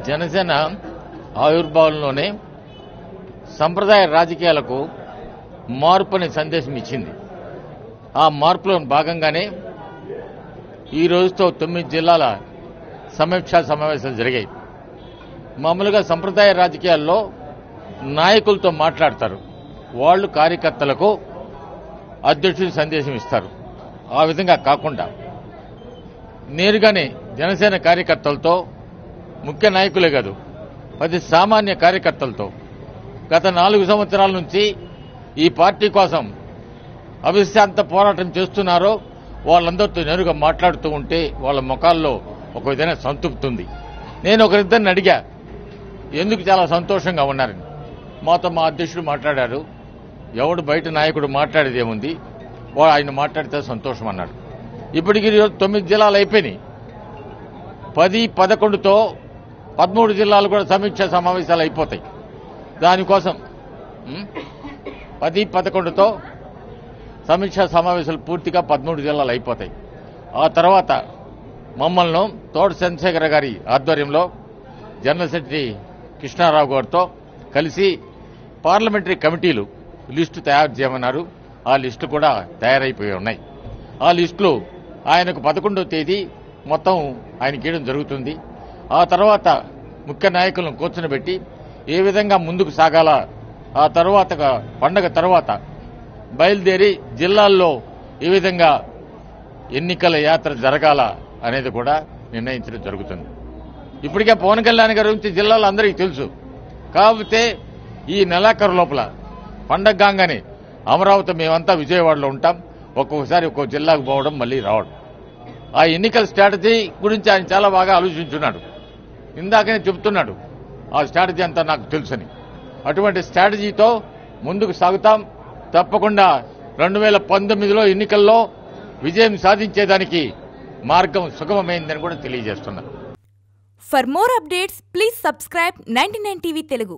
జనసేన ఆవిర్భావంలోనే సంప్రదాయ రాజకీయాలకు మార్పు అనే సందేశం ఇచ్చింది. ఆ మార్పులో భాగంగానే ఈ రోజుతో 9 జిల్లాల సమీక్షా సమావేశాలు జరిగాయి. మామూలుగా సంప్రదాయ రాజకీయాల్లో నాయకులతో మాట్లాడతారు, వాళ్ళు కార్యకర్తలకు అధ్యక్షుడి సందేశం ఇస్తారు. ఆ విధంగా కాకుండా నేరుగానే జనసేన కార్యకర్తలతో, ముఖ్య నాయకులే కాదు, ప్రతి సామాన్య కార్యకర్తలతో గత 4 సంవత్సరాల నుంచి ఈ పార్టీ కోసం అవిశ్రాంత పోరాటం చేస్తున్నారో వాళ్ళందరితో నేరుగా మాట్లాడుతూ ఉంటే వాళ్ళ ముఖాల్లో ఒక విధమైన సంతృప్తి ఉంది. నేను ఒకరిద్దరిని అడిగా, ఎందుకు చాలా సంతోషంగా ఉన్నారని. మాతో మా అధ్యక్షుడు మాట్లాడారు, ఎవడు బయట నాయకుడు మాట్లాడేది ఏముంది, ఆయన మాట్లాడితే సంతోషం అన్నాడు. ఇప్పటికి 9 జిల్లాలు అయిపోయినాయి. 10, 11తో 13 జిల్లాలు కూడా సమీక్షా సమావేశాలు అయిపోతాయి. దానికోసం 10, 11తో సమీక్షా సమావేశాలు పూర్తిగా 13 జిల్లాలు అయిపోతాయి. ఆ తర్వాత మమ్మల్ని తోట చంద్రశేఖర్ గారి ఆధ్వర్యంలో జనరల్ సెక్రటరీ కృష్ణారావు గారితో కలిసి పార్లమెంటరీ కమిటీలు లిస్టు తయారు చేయమన్నారు. ఆ లిస్టు కూడా తయారైపోయి ఉన్నాయి. ఆ లిస్టులో ఆయనకు 11వ తేదీ మొత్తం ఆయనకి ఇవ్వడం జరుగుతుంది. ఆ తర్వాత ముఖ్య నాయకులను కూర్చొని ఏ విధంగా ముందుకు సాగాలా, ఆ తర్వాత పండగ తర్వాత బయలుదేరి జిల్లాల్లో ఏ విధంగా ఎన్నికల యాత్ర జరగాల అనేది కూడా నిర్ణయించడం జరుగుతుంది. ఇప్పటికే పవన్ కళ్యాణ్ గారి గురించి జిల్లాలో అందరికీ తెలుసు. కాకపోతే ఈ నెలాఖరు లోపల పండగ కాగానే అమరావతి మేమంతా విజయవాడలో ఉంటాం, ఒక్కొక్కసారి ఒక్కో జిల్లాకు పోవడం మళ్లీ రావడం. ఆ ఎన్నికల స్ట్రాటజీ గురించి ఆయన చాలా బాగా ఆలోచించున్నాడు. ఇందాకనే చెబుతున్నాడు, ఆ స్ట్రాటజీ అంతా నాకు తెలుసని. అటువంటి స్ట్రాటజీతో ముందుకు సాగుతాం. తప్పకుండా 2019లో ఎన్నికల్లో విజయం సాధించేదానికి మార్గం సుగమమైందని కూడా తెలియజేస్తున్నారు. For more updates, please subscribe 99 TV Telugu.